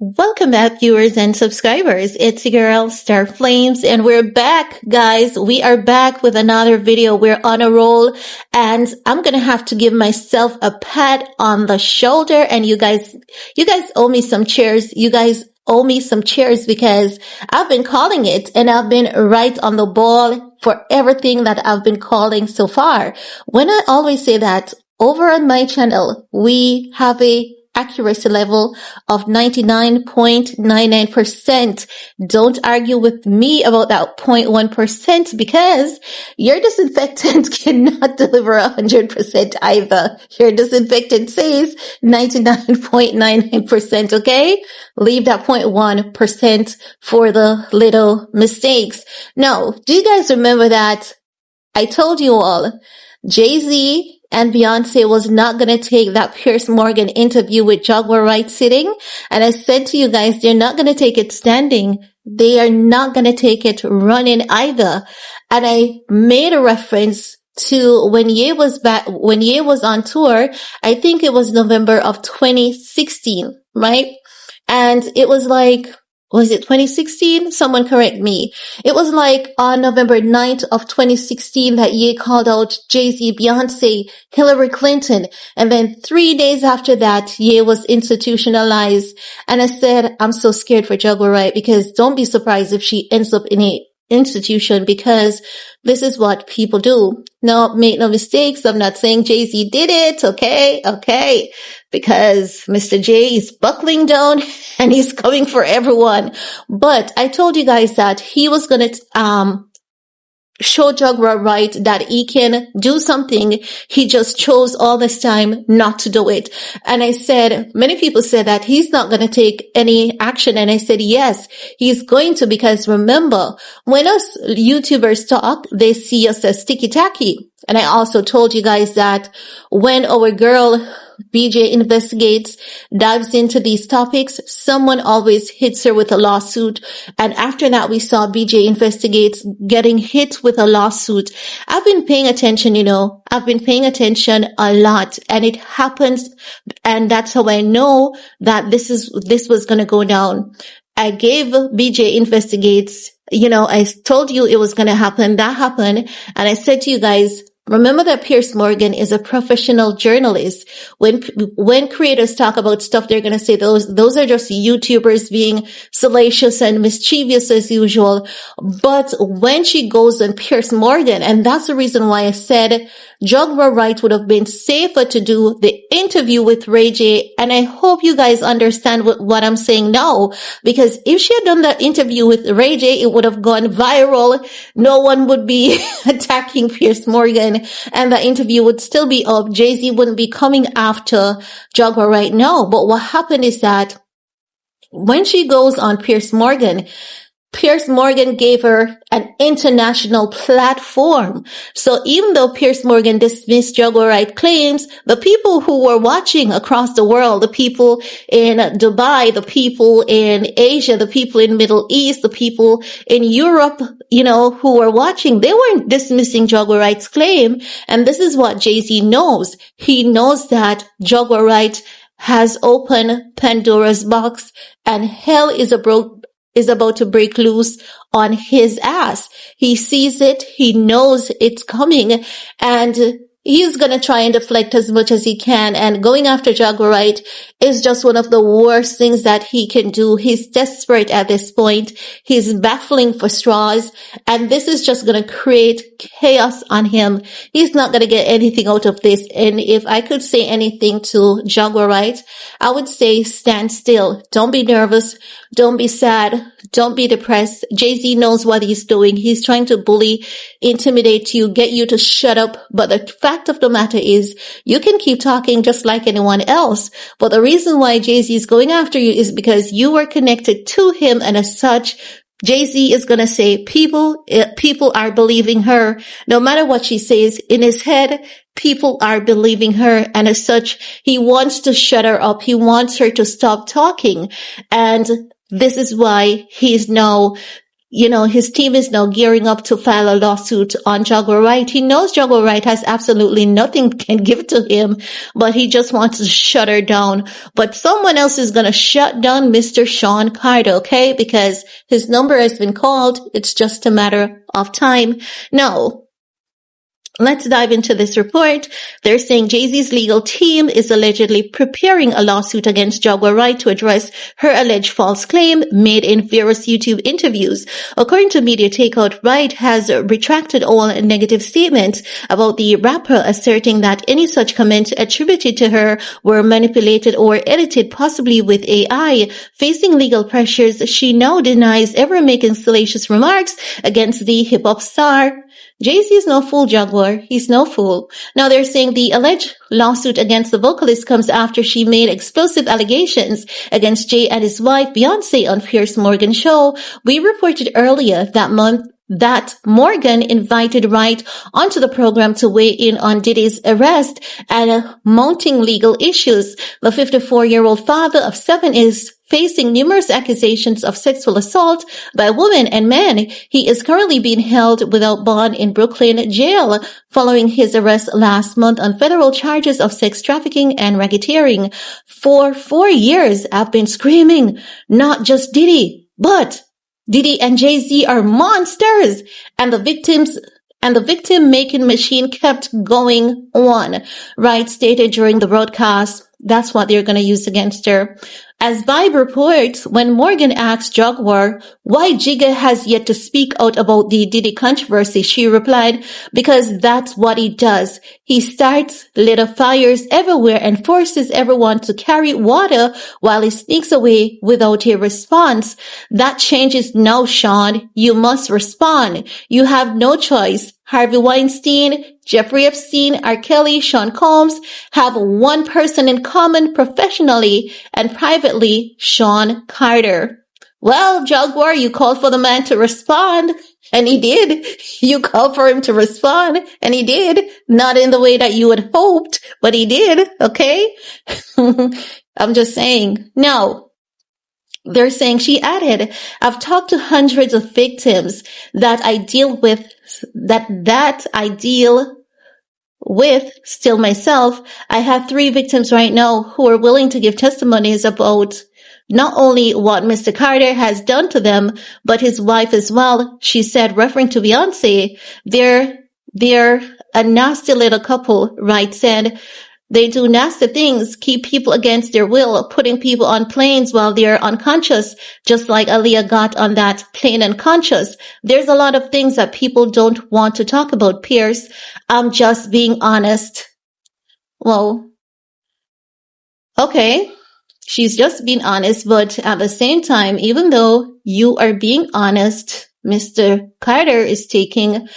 Welcome back, viewers and subscribers. It's your girl, Star Flames, and we're back, guys. We are back with another video. We're on a roll, and I'm gonna have to give myself a pat on the shoulder. And you guys owe me some cheers. You guys owe me some cheers because I've been calling it, and I've been right on the ball for everything that I've been calling so far. When I always say that over on my channel, we have a accuracy level of 99.99%. Don't argue with me about that 0.1% because your disinfectant cannot deliver 100% either. Your disinfectant says 99.99%, okay? Leave that 0.1% for the little mistakes. Now, do you guys remember that I told you all Jay-Z and Beyonce was not going to take that Piers Morgan interview with Jaguar Wright sitting? And I said to you guys, they're not going to take it standing. They are not going to take it running either. And I made a reference to when Ye was on tour. I think it was November of 2016, right? And it was like, was it 2016? Someone correct me. It was like on November 9th of 2016 that Ye called out Jay-Z, Beyonce, Hillary Clinton. And then 3 days after that, Ye was institutionalized. And I said, I'm so scared for Jaguar Wright because don't be surprised if she ends up in a institution because this is what people do. No, make no mistakes. I'm not saying Jay-Z did it. Okay. Because Mr. J is buckling down and he's coming for everyone. But I told you guys that he was going to, show Jaguar Wright that he can do something. He just chose all this time not to do it. And I said, many people said that he's not going to take any action. And I said, yes, he's going to, because remember, when us YouTubers talk, they see us as sticky-tacky. And I also told you guys that when our girl BJ Investigates dives into these topics, someone always hits her with a lawsuit. And after that, we saw BJ Investigates getting hit with a lawsuit. I've been paying attention, I've been paying attention a lot, and it happens. And that's how I know that this was going to go down. I gave BJ Investigates, I told you it was going to happen. That happened. And I said to you guys, remember that Piers Morgan is a professional journalist. When creators talk about stuff, they're going to say those are just YouTubers being salacious and mischievous as usual. But when she goes on Piers Morgan, and that's the reason why I said Jaguar Wright would have been safer to do the interview with Ray J. And I hope you guys understand what I'm saying now, because if she had done that interview with Ray J, it would have gone viral. No one would be attacking Piers Morgan, and the interview would still be up. Jay-Z wouldn't be coming after Jaguar right now. But what happened is that when she goes on Piers Morgan gave her an international platform. So even though Piers Morgan dismissed Jaguar Wright claims, the people who were watching across the world, the people in Dubai, the people in Asia, the people in Middle East, the people in Europe, who were watching, they weren't dismissing Jaguar Wright's claim. And this is what Jay-Z knows. He knows that Jaguar Wright has opened Pandora's box and hell is about to break loose on his ass. He sees it. He knows it's coming, and he's going to try and deflect as much as he can. And going after Jaguar Wright is just one of the worst things that he can do. He's desperate at this point. He's baffling for straws, and this is just going to create chaos on him. He's not going to get anything out of this. And if I could say anything to Jaguar Wright, I would say stand still. Don't be nervous. Don't be sad. Don't be depressed. Jay-Z knows what he's doing. He's trying to bully, intimidate you, get you to shut up. But the fact of the matter is, you can keep talking just like anyone else. But the reason why Jay-Z is going after you is because you were connected to him, and as such, Jay-Z is going to say people are believing her. No matter what she says in his head, people are believing her. And as such, he wants to shut her up. He wants her to stop talking. And this is why he's now his team is now gearing up to file a lawsuit on Jaguar Wright. He knows Jaguar Wright has absolutely nothing can give to him, but he just wants to shut her down. But someone else is going to shut down Mr. Sean Carter, okay? Because his number has been called. It's just a matter of time. Now, let's dive into this report. They're saying Jay-Z's legal team is allegedly preparing a lawsuit against Jaguar Wright to address her alleged false claim made in various YouTube interviews. According to Media Takeout, Wright has retracted all negative statements about the rapper, asserting that any such comments attributed to her were manipulated or edited, possibly with AI. Facing legal pressures, she now denies ever making salacious remarks against the hip-hop star. Jay-Z is no fool, Jaguar. He's no fool. Now they're saying the alleged lawsuit against the vocalist comes after she made explosive allegations against Jay and his wife, Beyonce, on Piers Morgan's show. We reported earlier that month that Morgan invited Wright onto the program to weigh in on Diddy's arrest and mounting legal issues. The 54-year-old father of 7 is facing numerous accusations of sexual assault by women and men. He is currently being held without bond in Brooklyn jail following his arrest last month on federal charges of sex trafficking and racketeering. For 4 years, I've been screaming, not just Diddy, but Diddy and Jay-Z are monsters, and the victim making machine kept going on. Wright stated during the broadcast, that's what they're going to use against her. As Vibe reports, when Morgan asked Jaguar why Jigga has yet to speak out about the Diddy controversy, she replied, because that's what he does. He starts little fires everywhere and forces everyone to carry water while he sneaks away without a response. That changes now, Sean. You must respond. You have no choice. Harvey Weinstein, Jeffrey Epstein, R. Kelly, Sean Combs have one person in common professionally and privately, Sean Carter. Well, Jaguar, you called for the man to respond, and he did. You called for him to respond, and he did. Not in the way that you had hoped, but he did, okay? I'm just saying. No. They're saying, she added, I've talked to hundreds of victims that I deal with still myself. I have 3 victims right now who are willing to give testimonies about not only what Mr. Carter has done to them, but his wife as well. She said, referring to Beyonce, they're a nasty little couple, Wright said. They do nasty things, keep people against their will, putting people on planes while they're unconscious, just like Aaliyah got on that plane unconscious. There's a lot of things that people don't want to talk about, Piers. I'm just being honest. Well, okay. She's just being honest, but at the same time, even though you are being honest, Mr. Carter is taking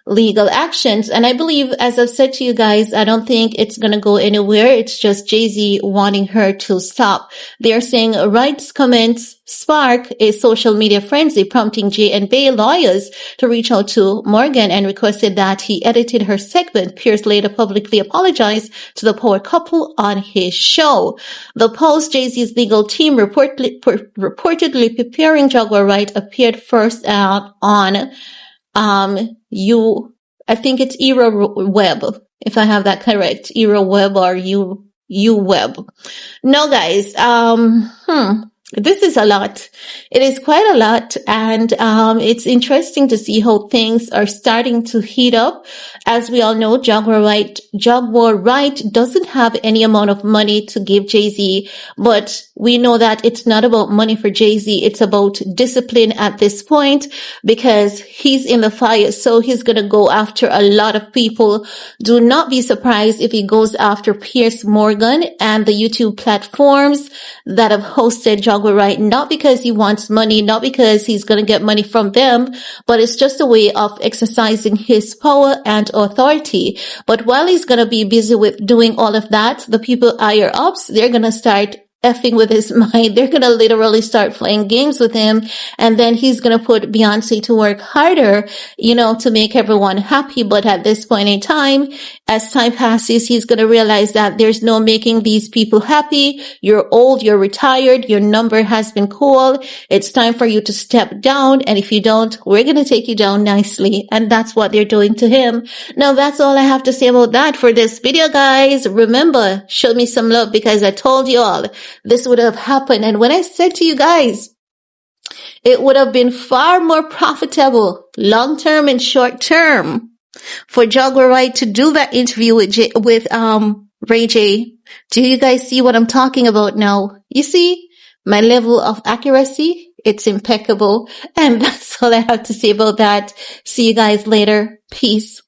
legal actions. And I believe, as I've said to you guys, I don't think it's going to go anywhere. It's just Jay-Z wanting her to stop. They're saying Wright's comments spark a social media frenzy, prompting Jay and Bay lawyers to reach out to Morgan and requested that he edited her segment. Piers later publicly apologized to the poor couple on his show. The Post, Jay-Z's legal team reportedly preparing Jaguar Wright, appeared first out on I think it's Era Web, if I have that correct. Era Web or U Web. No, guys, this is a lot. It is quite a lot, and it's interesting to see how things are starting to heat up. As we all know, Jaguar Wright doesn't have any amount of money to give Jay-Z, but we know that it's not about money for Jay-Z. It's about discipline at this point, because he's in the fire, so he's going to go after a lot of people. Do not be surprised if he goes after Piers Morgan and the YouTube platforms that have hosted Jaguar Wright, not because he wants money, not because he's going to get money from them, but it's just a way of exercising his power and authority. But while he's going to be busy with doing all of that, the people higher ups, they're going to start effing with his mind. They're going to literally start playing games with him. And then he's going to put Beyonce to work harder, to make everyone happy. But at this point in time, as time passes, he's going to realize that there's no making these people happy. You're old, you're retired, your number has been called. It's time for you to step down. And if you don't, we're going to take you down nicely. And that's what they're doing to him. Now, that's all I have to say about that for this video, guys. Remember, show me some love because I told you all this would have happened. And when I said to you guys, it would have been far more profitable, long-term and short-term, for Jaguar Wright to do that interview with Ray J. Do you guys see what I'm talking about now? You see my level of accuracy? It's impeccable. And that's all I have to say about that. See you guys later. Peace.